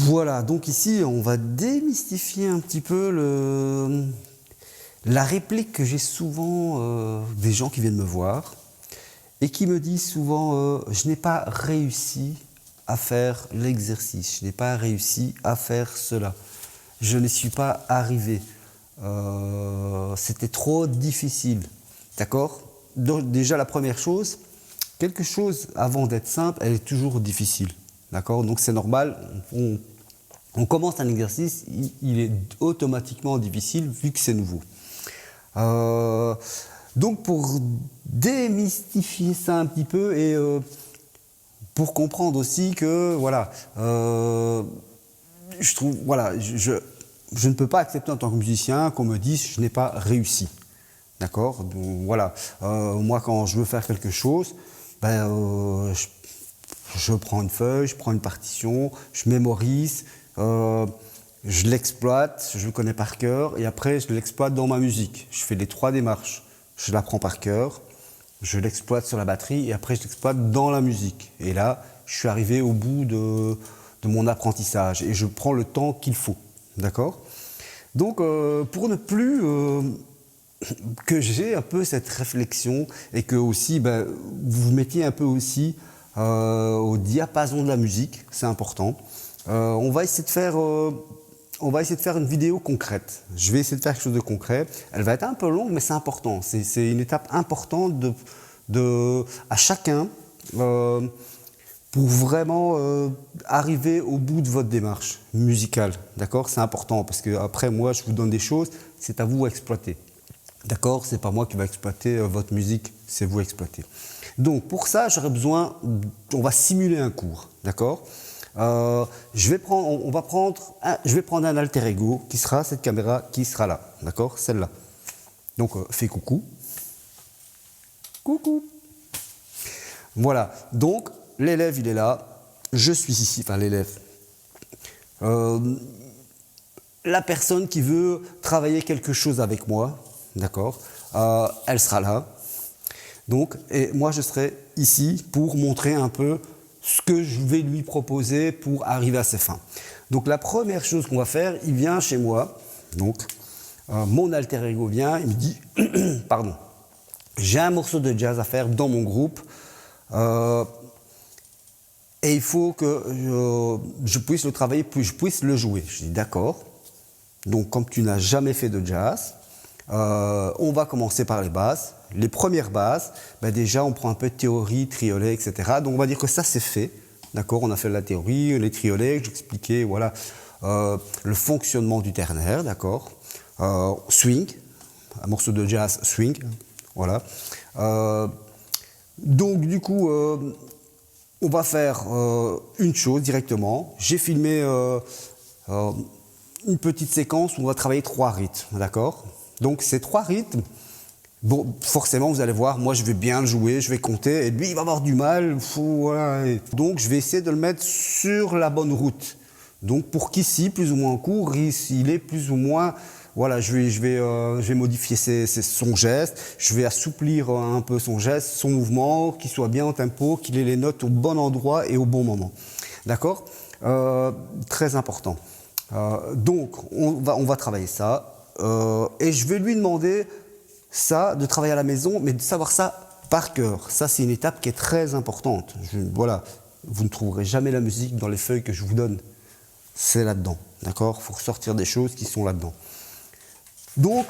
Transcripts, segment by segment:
Voilà, donc ici, on va démystifier un petit peu la réplique que j'ai souvent des gens qui viennent me voir et qui me disent souvent je n'ai pas réussi à faire l'exercice, je n'ai pas réussi à faire cela, je ne suis pas arrivé, c'était trop difficile, d'accord? Donc déjà la première chose, quelque chose avant d'être simple, elle est toujours difficile, d'accord? Donc c'est normal, on commence un exercice, il est automatiquement difficile vu que c'est nouveau. Donc pour démystifier ça un petit peu et pour comprendre aussi que voilà, je trouve voilà, je ne peux pas accepter en tant que musicien qu'on me dise je n'ai pas réussi, d'accord? Donc voilà, moi quand je veux faire quelque chose, je prends une feuille, je prends une partition, je mémorise, je l'exploite, je le connais par cœur et après je l'exploite dans ma musique. Je fais les 3 démarches. Je l'apprends par cœur, je l'exploite sur la batterie et après je l'exploite dans la musique. Et là, je suis arrivé au bout de mon apprentissage et je prends le temps qu'il faut. D'accord? Donc, pour ne plus que j'ai un peu cette réflexion et que aussi vous vous mettiez un peu aussi au diapason de la musique, c'est important. On va essayer de faire une vidéo concrète. Je vais essayer de faire quelque chose de concret. Elle va être un peu longue, mais c'est important. C'est une étape importante à chacun pour vraiment arriver au bout de votre démarche musicale. D'accord? C'est important parce que après moi, je vous donne des choses, c'est à vous à exploiter. D'accord? C'est pas moi qui va exploiter votre musique, c'est vous exploiter. Donc pour ça, j'aurais besoin, on va simuler un cours. D'accord? Je vais prendre un alter ego qui sera cette caméra qui sera là, d'accord, celle-là. Donc fais coucou, coucou. Voilà. Donc l'élève il est là, je suis ici, enfin l'élève. La personne qui veut travailler quelque chose avec moi, d'accord, elle sera là. Donc et moi je serai ici pour montrer un peu ce que je vais lui proposer pour arriver à ses fins. Donc la première chose qu'on va faire, il vient chez moi, donc mon alter ego vient, il me dit, pardon, j'ai un morceau de jazz à faire dans mon groupe et il faut que je puisse le travailler, puis je puisse le jouer. Je dis d'accord, donc comme tu n'as jamais fait de jazz, on va commencer par les bases. Les premières bases, déjà on prend un peu de théorie, triolet, etc. Donc on va dire que ça c'est fait, d'accord? On a fait la théorie, les triolets, j'expliquais voilà, le fonctionnement du ternaire, d'accord? Swing, un morceau de jazz swing, voilà. Donc du coup, on va faire une chose directement. J'ai filmé une petite séquence où on va travailler 3 rythmes, d'accord? Donc ces 3 rythmes, bon, forcément, vous allez voir, moi je vais bien le jouer, je vais compter, et lui il va avoir du mal. Voilà. Donc je vais essayer de le mettre sur la bonne route. Donc pour qu'ici, plus ou moins en cours, il est plus ou moins. Voilà, je vais modifier son geste, je vais assouplir un peu son geste, son mouvement, qu'il soit bien en tempo, qu'il ait les notes au bon endroit et au bon moment. D'accord? Très important. Donc on va travailler ça. Et je vais lui demander ça, de travailler à la maison, mais de savoir ça par cœur. Ça, c'est une étape qui est très importante. Voilà, vous ne trouverez jamais la musique dans les feuilles que je vous donne. C'est là-dedans, d'accord? Il faut ressortir des choses qui sont là-dedans. Donc,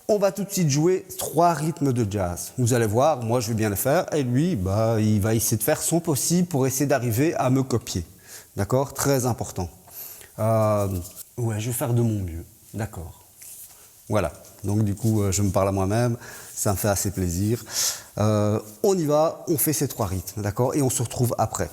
on va tout de suite jouer 3 rythmes de jazz. Vous allez voir, moi, je vais bien le faire, et lui, il va essayer de faire son possible pour essayer d'arriver à me copier. D'accord? Très important. Ouais, je vais faire de mon mieux. D'accord. Voilà, donc du coup je me parle à moi-même, ça me fait assez plaisir. On y va, on fait ces 3 rythmes, d'accord? Et on se retrouve après.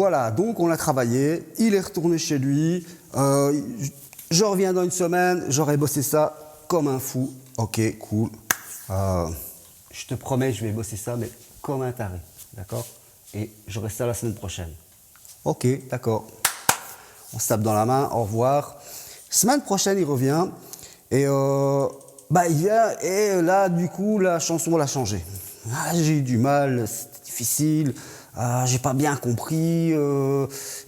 Voilà, donc on a travaillé, il est retourné chez lui, je reviens dans une semaine, j'aurai bossé ça comme un fou. Ok, cool. Je te promets, je vais bosser ça, mais comme un taré, d'accord? Et j'aurai ça la semaine prochaine. Ok, d'accord. On se tape dans la main, au revoir. Semaine prochaine, il revient et il vient et là, du coup, la chanson, on l'a changée. Ah, j'ai eu du mal, c'était difficile, j'ai pas bien compris,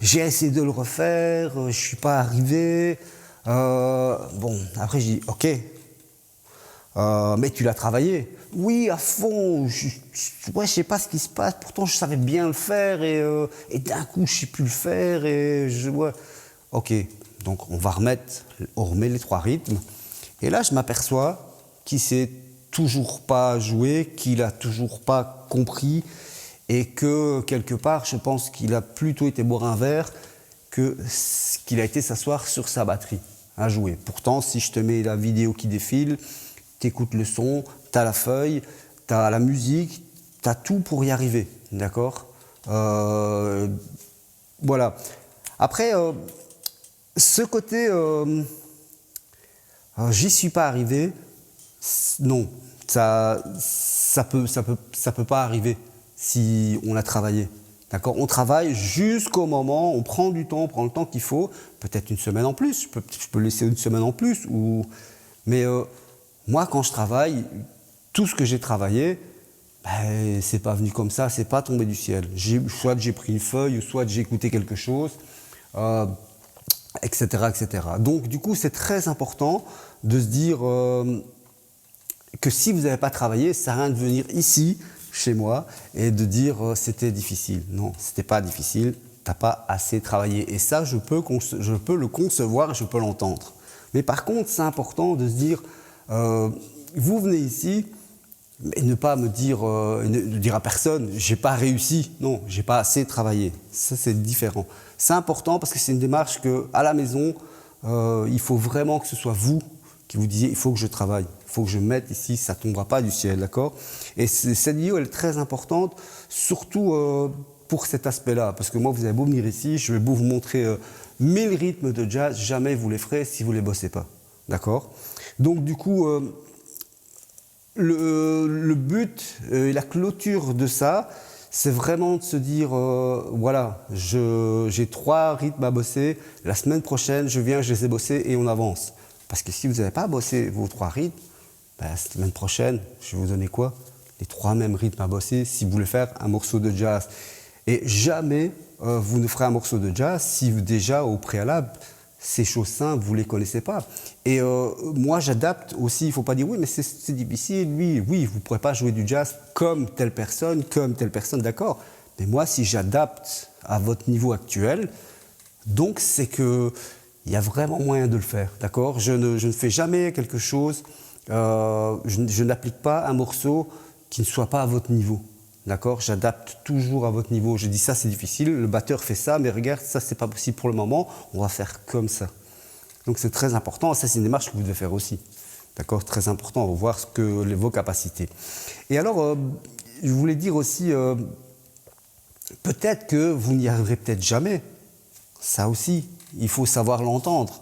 j'ai essayé de le refaire, je suis pas arrivé. Bon, après, je dis, ok, mais tu l'as travaillé. Oui, à fond. Je sais pas ce qui se passe. Pourtant, je savais bien le faire et d'un coup, je sais plus le faire Ok, donc on remet les 3 rythmes. Et là, je m'aperçois qu'il sait toujours pas joué, qu'il a toujours pas compris et que quelque part, je pense qu'il a plutôt été boire un verre que qu'il a été s'asseoir sur sa batterie à jouer. Pourtant, si je te mets la vidéo qui défile, t'écoutes le son, t'as la feuille, t'as la musique, t'as tout pour y arriver, d'accord? Voilà. Après, ce côté, j'y suis pas arrivé, non, ça peut pas arriver si on a travaillé. D'accord? On travaille jusqu'au moment, on prend du temps, on prend le temps qu'il faut, peut-être une semaine en plus, je peux laisser une semaine en plus, mais moi, quand je travaille, tout ce que j'ai travaillé, c'est pas venu comme ça, c'est pas tombé du ciel. Soit j'ai pris une feuille, soit j'ai écouté quelque chose, etc., etc. Donc, du coup, c'est très important de se dire que si vous n'avez pas travaillé, ça sert à rien de venir ici, chez moi, et de dire c'était difficile. Non, c'était pas difficile, t'as pas assez travaillé. Et ça, je peux le concevoir et je peux l'entendre. Mais par contre, c'est important de se dire, vous venez ici, et ne pas me dire, ne dire à personne, j'ai pas réussi. Non, j'ai pas assez travaillé. Ça, c'est différent. C'est important parce que c'est une démarche que, à la maison, il faut vraiment que ce soit vous qui vous disiez, il faut que je travaille, il faut que je mette ici, ça ne tombera pas du ciel, d'accord? Et cette vidéo, elle est très importante, surtout pour cet aspect-là, parce que moi, vous avez beau venir ici, je vais beau vous montrer 1000 rythmes de jazz, jamais vous les ferez si vous ne les bossez pas, d'accord? Donc, du coup, le but et la clôture de ça, c'est vraiment de se dire, voilà, j'ai 3 rythmes à bosser, la semaine prochaine, je viens, je les ai bossés et on avance. Parce que si vous n'avez pas bossé vos 3 rythmes, la semaine prochaine, je vais vous donner quoi? Les 3 mêmes rythmes à bosser si vous voulez faire un morceau de jazz. Et jamais vous ne ferez un morceau de jazz si déjà au préalable, ces choses simples, vous ne les connaissez pas. Et moi, j'adapte aussi. Il ne faut pas dire oui, mais c'est difficile. Oui, vous ne pourrez pas jouer du jazz comme telle personne, d'accord. Mais moi, si j'adapte à votre niveau actuel, donc c'est que il y a vraiment moyen de le faire, d'accord? Je ne fais jamais quelque chose, je n'applique pas un morceau qui ne soit pas à votre niveau, d'accord? J'adapte toujours à votre niveau. Je dis ça, c'est difficile, le batteur fait ça, mais regarde, ça, c'est pas possible pour le moment, on va faire comme ça. Donc c'est très important, ça, c'est une démarche que vous devez faire aussi, d'accord? Très important, on va voir vos capacités. Et alors, je voulais dire aussi, peut-être que vous n'y arriverez peut-être jamais, ça aussi. Il faut savoir l'entendre.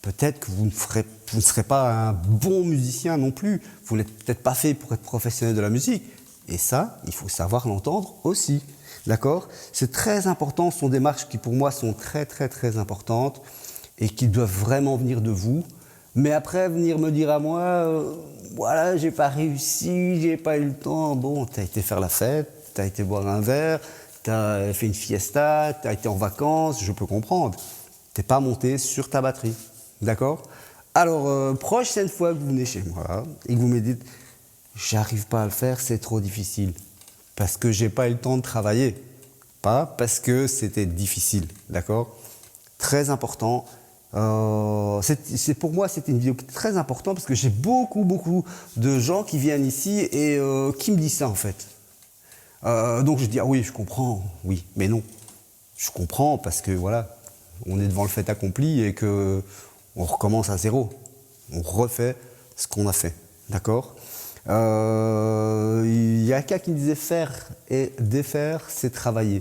Peut-être que vous ne serez pas un bon musicien non plus. Vous n'êtes peut-être pas fait pour être professionnel de la musique. Et ça, il faut savoir l'entendre aussi. D'accord? C'est très important. Ce sont des démarches qui, pour moi, sont très, très, très importantes et qui doivent vraiment venir de vous. Mais après, venir me dire à moi, voilà, j'ai pas réussi, j'ai pas eu le temps. Bon, tu as été faire la fête, tu as été boire un verre, tu as fait une fiesta, tu as été en vacances, je peux comprendre. Tu n'es pas monté sur ta batterie, d'accord? Alors, prochaine fois que vous venez chez moi et que vous me dites « j'arrive pas à le faire, c'est trop difficile », parce que j'ai pas eu le temps de travailler, pas parce que c'était difficile, d'accord? Très important. Pour moi, c'était une vidéo très importante parce que j'ai beaucoup de gens qui viennent ici et qui me disent ça en fait. Donc je dis ah oui, je comprends, oui, mais non. Je comprends parce que voilà, on est devant le fait accompli et que on recommence à zéro. On refait ce qu'on a fait, d'accord? Il y a un cas qui disait faire et défaire, c'est travailler.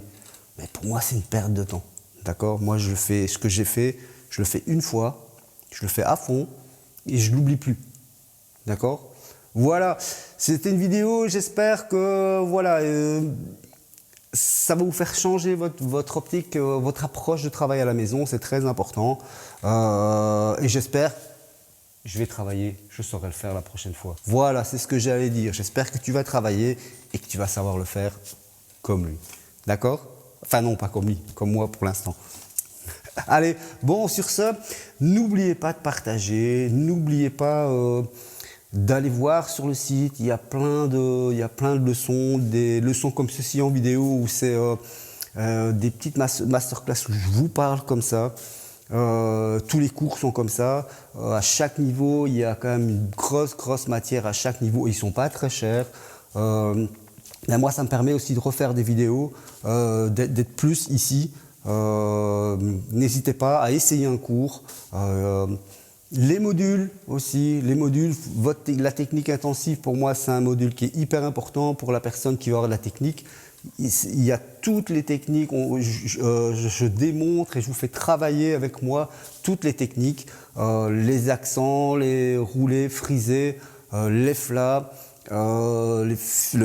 mais pour moi, c'est une perte de temps. D'accord? Moi, je fais ce que j'ai fait, je le fais une fois, je le fais à fond et je ne l'oublie plus. D'accord? Voilà, c'était une vidéo, j'espère que voilà, ça va vous faire changer votre optique, votre approche de travail à la maison, c'est très important. Et j'espère, je vais travailler, je saurai le faire la prochaine fois. Voilà, c'est ce que j'allais dire. J'espère que tu vas travailler et que tu vas savoir le faire comme lui. D'accord? Enfin non, pas comme lui, comme moi pour l'instant. Allez, bon, sur ce, n'oubliez pas de partager, n'oubliez pas d'aller voir sur le site, il y a plein de leçons, des leçons comme ceci en vidéo où c'est des petites masterclass où je vous parle comme ça. Tous les cours sont comme ça. À chaque niveau, il y a quand même une grosse matière à chaque niveau. Ils ne sont pas très chers. Et moi, ça me permet aussi de refaire des vidéos, d'être plus ici. N'hésitez pas à essayer un cours. Les modules aussi, la technique intensive pour moi c'est un module qui est hyper important pour la personne qui va avoir de la technique. Il y a toutes les techniques, je démontre et je vous fais travailler avec moi toutes les techniques, les accents, les roulés, frisés, les flaps, le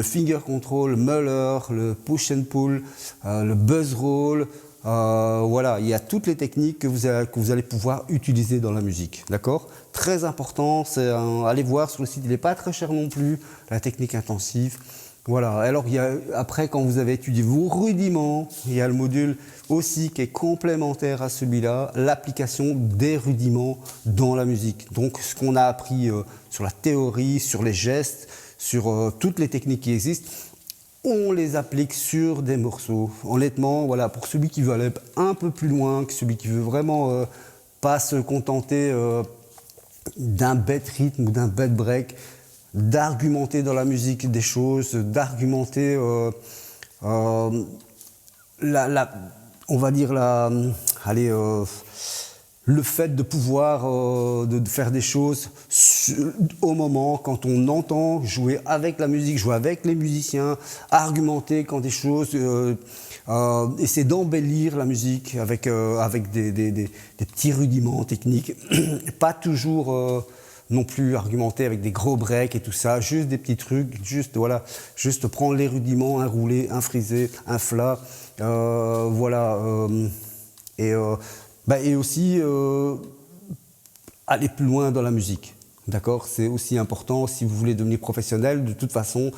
finger control, le muller, le push and pull, le buzz roll. Voilà, il y a toutes les techniques que vous allez pouvoir utiliser dans la musique, d'accord? Très important, c'est allez voir sur le site, il n'est pas très cher non plus, la technique intensive. Voilà, alors après quand vous avez étudié vos rudiments, il y a le module aussi qui est complémentaire à celui-là, l'application des rudiments dans la musique. Donc ce qu'on a appris sur la théorie, sur les gestes, sur toutes les techniques qui existent, on les applique sur des morceaux. Honnêtement, voilà, pour celui qui veut aller un peu plus loin, que celui qui veut vraiment pas se contenter d'un bête rythme ou d'un bête break, d'argumenter dans la musique des choses, d'argumenter on va dire le fait de pouvoir de faire des choses au moment, quand on entend, jouer avec la musique, jouer avec les musiciens, argumenter quand des choses, essayer d'embellir la musique avec des petits rudiments techniques, pas toujours non plus argumenter avec des gros breaks et tout ça, juste des petits trucs, juste prendre les rudiments, un roulé, un frisé, un flat, et aussi aller plus loin dans la musique, d'accord? C'est aussi important si vous voulez devenir professionnel. De toute façon,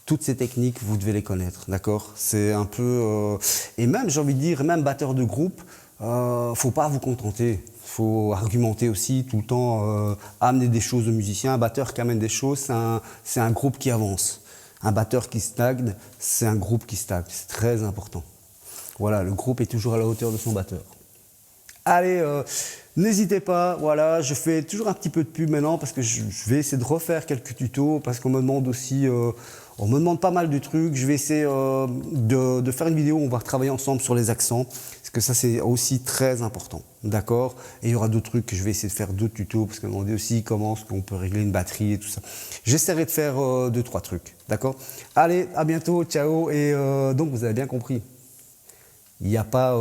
toutes ces techniques, vous devez les connaître, d'accord? C'est un peu... et même, j'ai envie de dire, même batteur de groupe, faut pas vous contenter. Il faut argumenter aussi tout le temps, amener des choses aux musiciens. Un batteur qui amène des choses, c'est un groupe qui avance. Un batteur qui stagne, c'est un groupe qui stagne. C'est très important. Voilà, le groupe est toujours à la hauteur de son batteur. Allez, n'hésitez pas, voilà, je fais toujours un petit peu de pub maintenant parce que je vais essayer de refaire quelques tutos parce qu'on me demande aussi, on me demande pas mal de trucs. Je vais essayer de faire une vidéo où on va travailler ensemble sur les accents parce que ça c'est aussi très important, d'accord? Et il y aura d'autres trucs que je vais essayer de faire d'autres tutos parce qu'on me demande aussi comment on peut régler une batterie et tout ça. J'essaierai de faire 2-3 trucs, d'accord? Allez, à bientôt, ciao, et donc vous avez bien compris. Il n'y a pas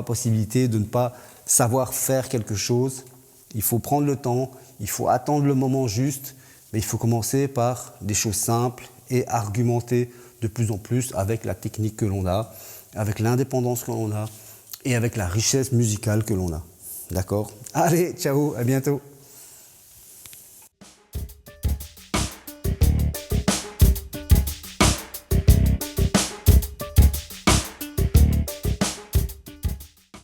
possibilité de ne pas savoir faire quelque chose. Il faut prendre le temps, il faut attendre le moment juste, mais il faut commencer par des choses simples et argumenter de plus en plus avec la technique que l'on a, avec l'indépendance que l'on a et avec la richesse musicale que l'on a. D'accord? Allez, ciao, à bientôt.